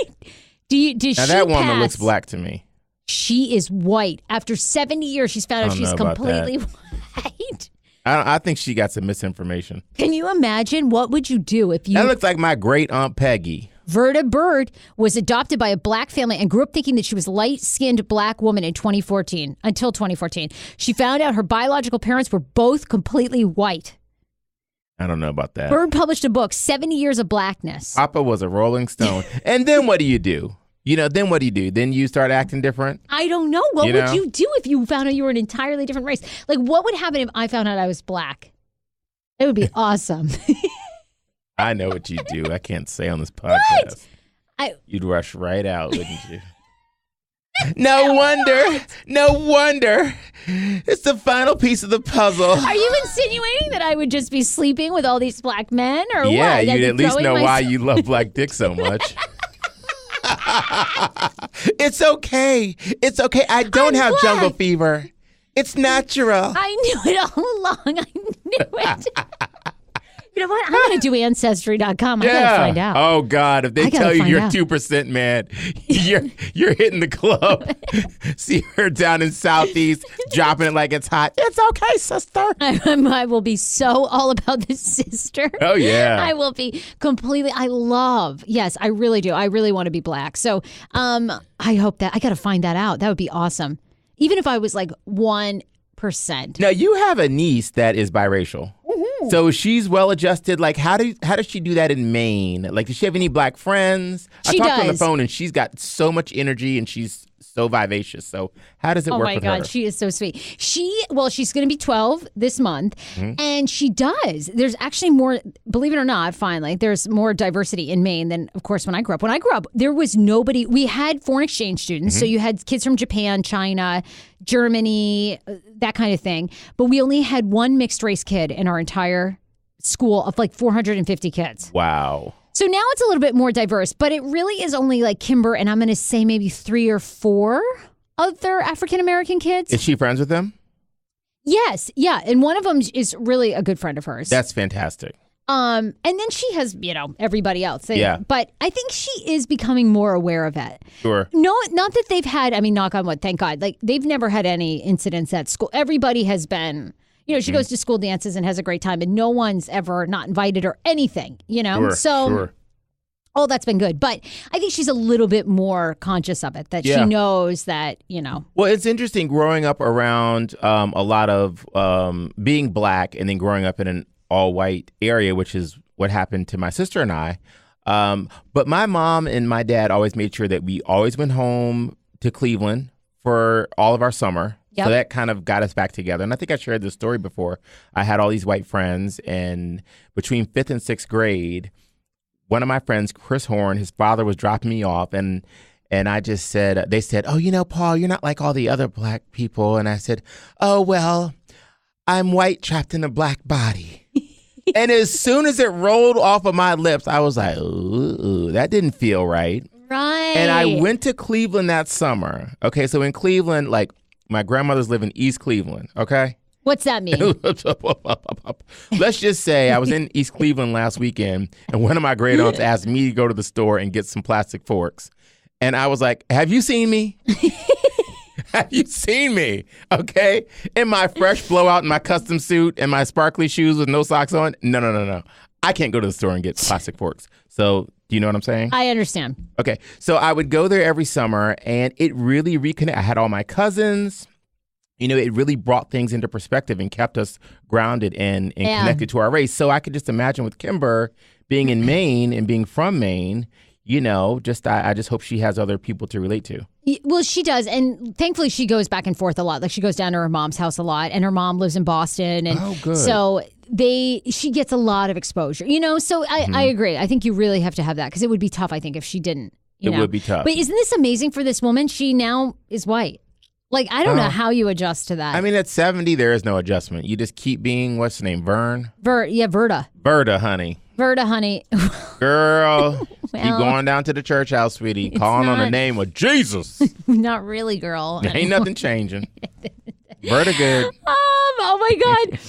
That woman looks black to me. She is white. After 70 years, she's found out she's completely white. I think she got some misinformation. Can you imagine? What would you do if you... That looks like my great Aunt Peggy. Verda Bird was adopted by a black family and grew up thinking that she was a light-skinned black woman until 2014. She found out her biological parents were both completely white. I don't know about that. Bird published a book, 70 Years of Blackness. Papa was a Rolling Stone. And then what do you do? Then what do you do? Then you start acting different? I don't know. What would you do if you found out you were an entirely different race? What would happen if I found out I was black? It would be awesome. I know what you'd do. I can't say on this podcast. What? You'd rush right out, wouldn't you? No wonder. No wonder. It's the final piece of the puzzle. Are you insinuating that I would just be sleeping with all these black men, or what? Yeah, I'd you be at least throwing know why myself- you love black dick so much. It's okay. It's okay. I don't I'm have black. jungle fever. It's natural. I knew it all along. I knew it. You know what? I'm going to do Ancestry.com. I got to find out. Oh God! If they I gotta tell you find you're out. 2%, man, you're hitting the club. See her down in Southeast, dropping it like it's hot. It's okay, sister. I will be so all about the sister. Oh yeah. I will be completely. Yes, I really do. I really want to be black. So I hope that I got to find that out. That would be awesome. Even if I was like 1%. Now you have a niece that is biracial. Mm-hmm. So she's well adjusted. Like, how does she do that in Maine? Like, does she have any black friends? She I talked to her on the does. phone, and she's got so much energy, and she's so vivacious. So how does it work with her? Oh my God, she is so sweet. She's going to be 12 this month, and she does. There's actually more, believe it or not, finally, there's more diversity in Maine than, of course, when I grew up. When I grew up, there was nobody. We had foreign exchange students, so you had kids from Japan, China, Germany, that kind of thing. But we only had one mixed race kid in our entire school of like 450 kids. Wow. So now it's a little bit more diverse, but it really is only like Kimber and I'm going to say maybe 3 or 4 other African-American kids. Is she friends with them? Yes. Yeah. And one of them is really a good friend of hers. That's fantastic. And then she has, everybody else. Yeah. But I think she is becoming more aware of it. Sure. No, not that they've had, knock on wood, thank God. Like they've never had any incidents at school. Everybody has been, she goes to school dances and has a great time and no one's ever not invited or anything, Sure. So Sure. all that's been good. But I think she's a little bit more conscious of it, that she knows that, Well, it's interesting growing up around a lot of being black and then growing up in an all-white area, which is what happened to my sister and I. But my mom and my dad always made sure that we always went home to Cleveland for all of our summer. Yep. So that kind of got us back together. And I think I shared this story before. I had all these white friends, and between 5th and 6th grade, one of my friends, Chris Horn, his father was dropping me off, and I just said, they said, "Oh, Paul, you're not like all the other black people." And I said, "Oh, well, I'm white trapped in a black body." And as soon as it rolled off of my lips, I was like, ooh, that didn't feel right. Right. And I went to Cleveland that summer. Okay, so in Cleveland, like my grandmother's live in East Cleveland, okay? What's that mean? Let's just say I was in East Cleveland last weekend, and one of my great aunts asked me to go to the store and get some plastic forks. And I was like, "Have you seen me? Have you seen me?" Okay? In my fresh blowout in my custom suit and my sparkly shoes with no socks on. No. I can't go to the store and get plastic forks. So do you know what I'm saying? I understand. Okay. So I would go there every summer, and it really reconnected. I had all my cousins. It really brought things into perspective and kept us grounded and connected to our race. So I could just imagine with Kimber being in Maine and being from Maine, I just hope she has other people to relate to. Well, she does. And thankfully, she goes back and forth a lot. Like she goes down to her mom's house a lot, and her mom lives in Boston. And Oh, good. So she gets a lot of exposure, So I agree. I think you really have to have that because it would be tough, I think, if she didn't. It would be tough. But isn't this amazing for this woman? She now is white. Like, I don't know how you adjust to that. I mean, at 70, there is no adjustment. You just keep being, what's the name, Vern? Verda. Verda, honey. Verda, honey. Girl, keep going down to the church house, sweetie. Calling on the not. name of Jesus. Not really, girl. Ain't nothing changing. Verda good. Oh my God.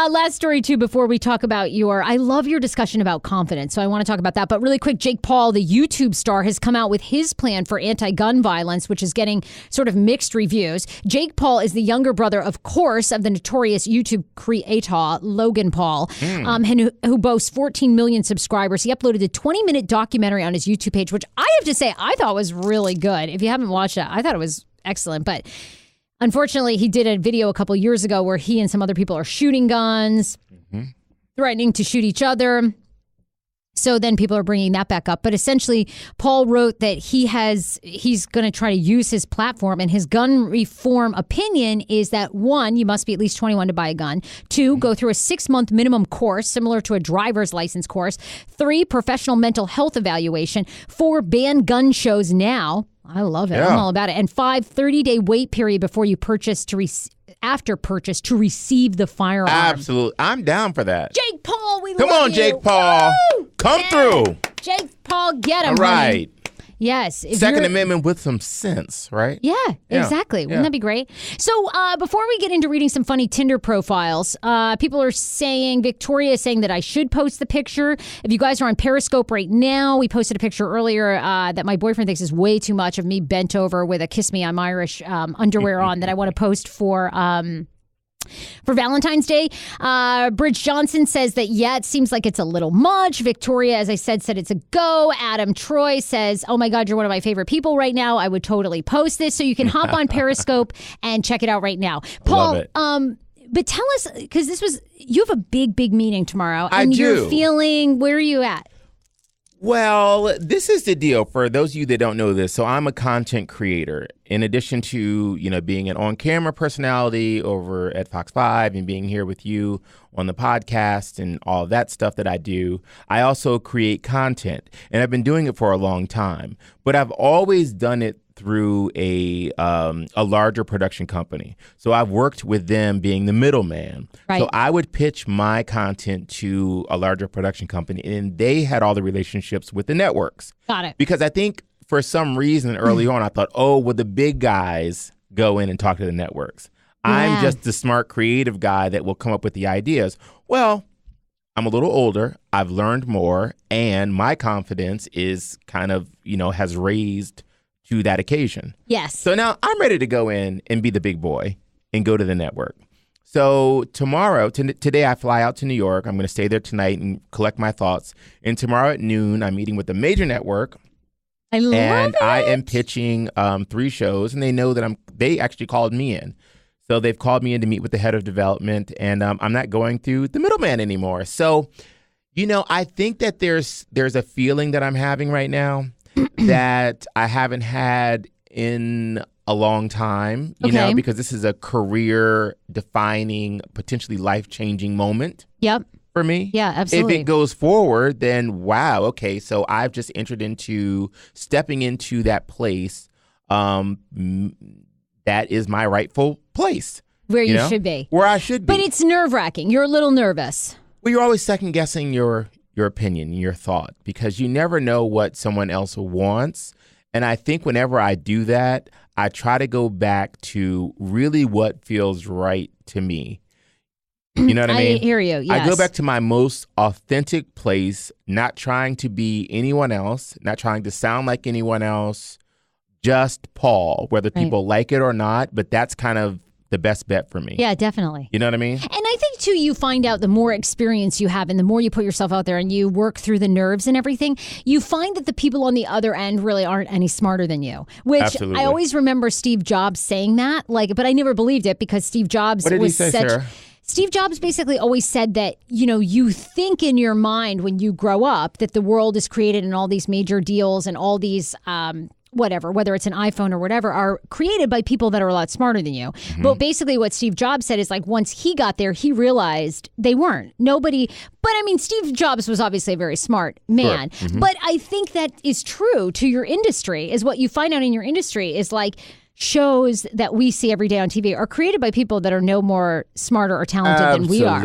Last story, too, before we talk about I love your discussion about confidence, so I want to talk about that. But really quick, Jake Paul, the YouTube star, has come out with his plan for anti-gun violence, which is getting sort of mixed reviews. Jake Paul is the younger brother, of course, of the notorious YouTube creator, Logan Paul, and who boasts 14 million subscribers. He uploaded a 20-minute documentary on his YouTube page, which I have to say I thought was really good. If you haven't watched it, I thought it was excellent. But unfortunately, he did a video a couple years ago where he and some other people are shooting guns, threatening to shoot each other. So then people are bringing that back up. But essentially, Paul wrote that he's going to try to use his platform, and his gun reform opinion is that 1, you must be at least 21 to buy a gun. 2, go through a 6-month minimum course, similar to a driver's license course. 3, professional mental health evaluation. 4, ban gun shows now. I love it. Yeah. I'm all about it. And 30-day wait period before you purchase after purchase to receive the firearm. Absolutely. I'm down for that. Jake Paul, we Come love on, you. Jake Paul. Woo! Come through. Jake Paul, get him, All right. honey. Yes. If Second you're- Amendment with some sense, right? Yeah, Yeah, exactly. Wouldn't yeah. that be great? So before we get into reading some funny Tinder profiles, people are saying, Victoria is saying that I should post the picture. If you guys are on Periscope right now, we posted a picture earlier that my boyfriend thinks is way too much of me bent over with a Kiss Me, I'm Irish underwear on that I want to post for Valentine's Day. Bridge Johnson says that, yeah, it seems like it's a little much. Victoria, as I said it's a go. Adam Troy says, oh my God, you're one of my favorite people right now. I would totally post this. So you can hop on Periscope and check it out right now. Paul, Love it. but tell us, because you have a big meeting tomorrow. I and do. You're feeling, where are you at? Well, this is the deal for those of you that don't know this. So I'm a content creator. In addition to, being an on-camera personality over at Fox 5 and being here with you on the podcast and all that stuff that I do, I also create content. And I've been doing it for a long time. But I've always done it through a larger production company. So I've worked with them being the middleman. Right. So I would pitch my content to a larger production company, and they had all the relationships with the networks. Got it. Because I think for some reason early on, I thought, well, the big guys go in and talk to the networks. Yeah. I'm just the smart, creative guy that will come up with the ideas. Well, I'm a little older. I've learned more, and my confidence is kind of, has raised to that occasion. Yes. So now I'm ready to go in and be the big boy and go to the network. So today I fly out to New York. I'm going to stay there tonight and collect my thoughts. And tomorrow at noon, I'm meeting with a major network. I love And it. I am pitching 3 shows, and they know that they actually called me in. So they've called me in to meet with the head of development, and I'm not going through the middleman anymore. So, I think that there's a feeling that I'm having right now that I haven't had in a long time, Okay. because this is a career-defining, potentially life-changing moment Yep. for me. Yeah, absolutely. If it goes forward, then wow, okay, so I've just stepping into that place that is my rightful place. Where you should be. Where I should be. But it's nerve-wracking. You're a little nervous. Well, you're always second-guessing your opinion, your thought, because you never know what someone else wants. And I think whenever I do that, I try to go back to really what feels right to me. You know what I mean? I hear you, yes. I go back to my most authentic place, not trying to be anyone else, not trying to sound like anyone else, just Paul, whether people like it or not. But that's kind of the best bet for me. Yeah, definitely. You know what I mean? And I think, too, you find out the more experience you have and the more you put yourself out there and you work through the nerves and everything, you find that the people on the other end really aren't any smarter than you, which Absolutely. I always remember Steve Jobs saying that, but I never believed it because Steve Jobs What did was he say, Sarah? Steve Jobs basically always said that, you think in your mind when you grow up that the world is created and all these major deals and all these whether it's an iPhone or whatever, are created by people that are a lot smarter than you. Mm-hmm. But basically what Steve Jobs said is once he got there, he realized they weren't. Nobody, but I mean, Steve Jobs was obviously a very smart man. Sure. Mm-hmm. But I think that is true to your industry, is what you find out in your industry is shows that we see every day on TV are created by people that are no more smarter or talented than we are.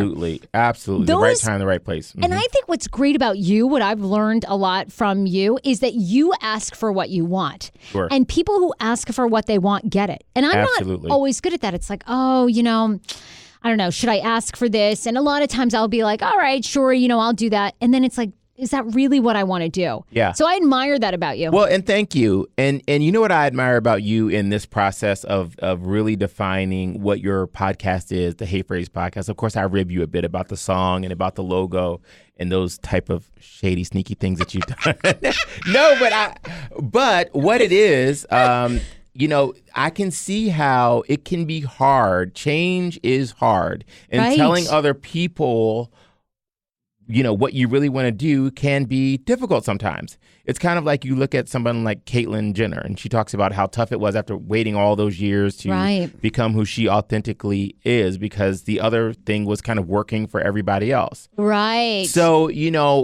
Absolutely. The right time, the right place. And I think what's great about you, what I've learned a lot from you, is that you ask for what you want. Sure. And people who ask for what they want get it. And I'm Absolutely. not always good at that. It's I don't know, should I ask for this? And a lot of times I'll be like, all right, sure, I'll do that. And then it's is that really what I want to do? Yeah. So I admire that about you. Well, and thank you. And you know what I admire about you in this process of really defining what your podcast is, the Hey Frase podcast. Of course, I rib you a bit about the song and about the logo and those type of shady, sneaky things that you've done. No, but what it is, I can see how it can be hard. Change is hard. And Right. telling other people what you really want to do can be difficult sometimes. It's kind of like you look at someone like Caitlyn Jenner, and she talks about how tough it was after waiting all those years to become who she authentically is, because the other thing was kind of working for everybody else. Right. So,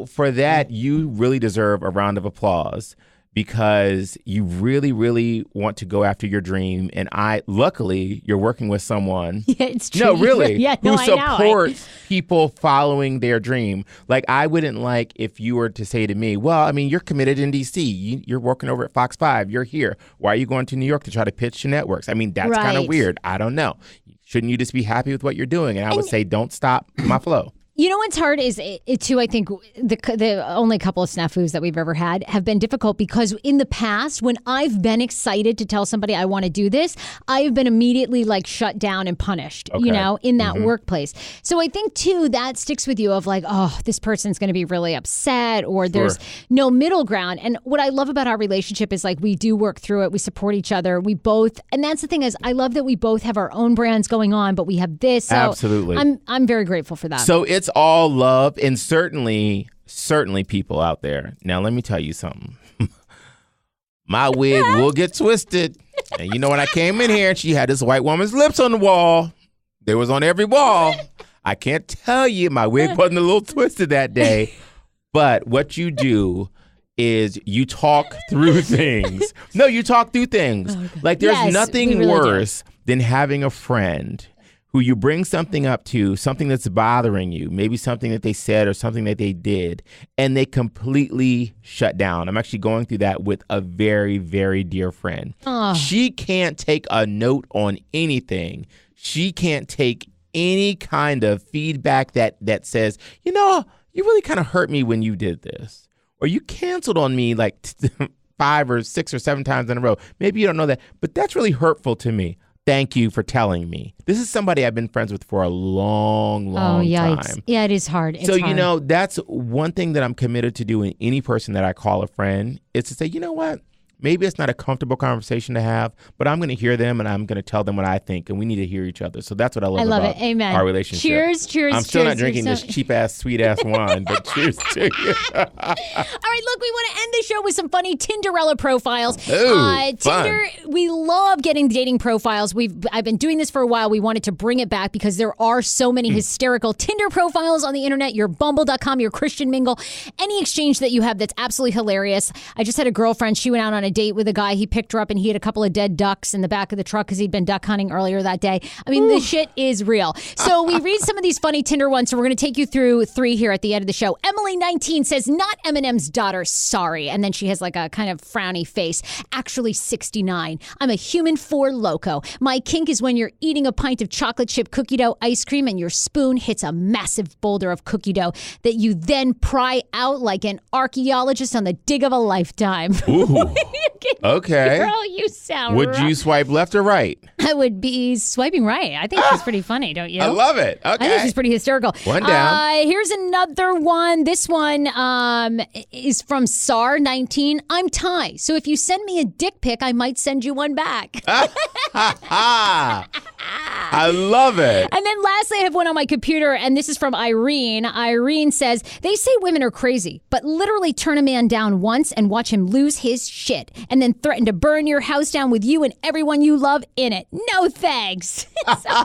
for that, you really deserve a round of applause. because you really, really want to go after your dream. And luckily, you're working with someone. Yeah, it's true. No, really. Yeah, no, who supports people following their dream. Like, I wouldn't like if you were to say to me, well, I mean, you're committed in D.C. You're working over at Fox 5. You're here. Why are you going to New York to try to pitch to networks? I mean, that's kind of weird. I don't know. Shouldn't you just be happy with what you're doing? And I would say, don't stop my flow. You know what's hard is it too. I think the only couple of snafus that we've ever had have been difficult because in the past, when I've been excited to tell somebody I want to do this, I've been immediately like shut down and punished, in that workplace. So I think too, that sticks with you of like, oh, this person's going to be really upset or there's no middle ground. And what I love about our relationship is like, we do work through it. We support each other. We both, and that's the thing is I love that we both have our own brands going on, but we have this. So absolutely. I'm very grateful for that. So it's all love, and certainly people out there. Now, let me tell you something. My wig will get twisted. And you know, when I came in here, she had this white woman's lips on the wall. They was on every wall. I can't tell you, my wig wasn't a little twisted that day. But what you do is you talk through things. No, you talk through things. Oh, like there's nothing really worse than having a friend who you bring something up to, something that's bothering you, maybe something that they said or something that they did, and they completely shut down. I'm actually going through that with a very, very dear friend. She can't take a note on anything. She can't take any kind of feedback that says, you know, you really kind of hurt me when you did this. Or you canceled on me like 5 or 6 or 7 times in a row. Maybe you don't know that, but that's really hurtful to me. Thank you for telling me. This is somebody I've been friends with for a long time. Yeah, it is hard. It's so, hard. You know, that's one thing that I'm committed to doing any person that I call a friend is to say, you know what? Maybe it's not a comfortable conversation to have, but I'm going to hear them and I'm going to tell them what I think, and we need to hear each other. So that's what I love about Amen. our relationship. Cheers. I'm still not drinking this cheap-ass, sweet-ass wine, but cheers to you. All right, look, we want to end the show with some funny Tinderella profiles. Ooh, Tinder, we love getting dating profiles. I've been doing this for a while. We wanted to bring it back because there are so many hysterical Tinder profiles on the internet. Your Bumble.com, your Christian Mingle, any exchange that you have that's absolutely hilarious. I just had a girlfriend. She went out on a date with a guy. He picked her up and he had a couple of dead ducks in the back of the truck because he'd been duck hunting earlier that day. I mean, the shit is real. So we read some of these funny Tinder ones. So we're going to take you through 3 here at the end of the show. Emily, 19, says, not Eminem's daughter, sorry. And then she has like a kind of frowny face. Actually 69. I'm a human for loco. My kink is when you're eating a pint of chocolate chip cookie dough ice cream and your spoon hits a massive boulder of cookie dough that you then pry out like an archaeologist on the dig of a lifetime. Ooh. Okay. Girl, you sound Would you swipe left or right? I would be swiping right. I think she's pretty funny, don't you? I love it. Okay. I think she's pretty hysterical. One down. Here's another one. This one is from SAR 19. I'm Ty. So if you send me a dick pic, I might send you one back. I love it. And then lastly, I have one on my computer, and this is from Irene. Irene says, they say women are crazy, but literally turn a man down once and watch him lose his shit, and then threaten to burn your house down with you and everyone you love in it. No thanks. So,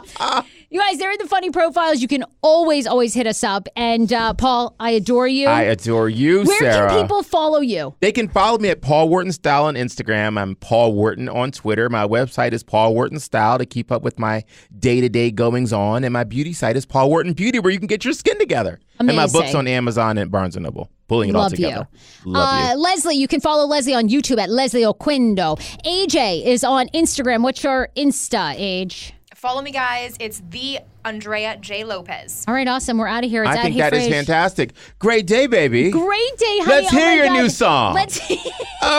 you guys, they're the funny profiles. You can always hit us up. And Paul, I adore you. I adore you, Sarah. Where can people follow you? They can follow me at Paul Wharton Style on Instagram. I'm Paul Wharton on Twitter. My website is Paul Wharton Style to keep up with my day-to-day goings on. And my beauty site is Paul Wharton Beauty, where you can get your skin together. Amazing. And my book's on Amazon and Barnes & Noble. Pulling it all together. Love you. Leslie, you can follow Leslie on YouTube at Leslie Oquindo. AJ is on Instagram. What's your Insta, Age? Follow me, guys. It's the Andrea J. Lopez. All right, awesome. We're out of here. It's I think that is fantastic. Great day, baby. Great day, honey. Let's hear your new song. Let's hear.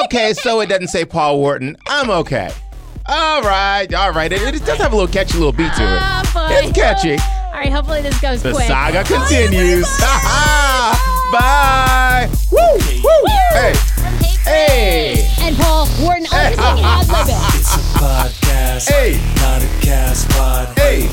Okay, so it doesn't say Paul Wharton. I'm okay. All right. It does have a little catchy little beat to it. It's catchy. All right, hopefully this goes quick. The saga continues. Bye. Woo. Hey. And Paul Wharton, everything ad-lib it. It's a podcast, not a cast pod. Hey.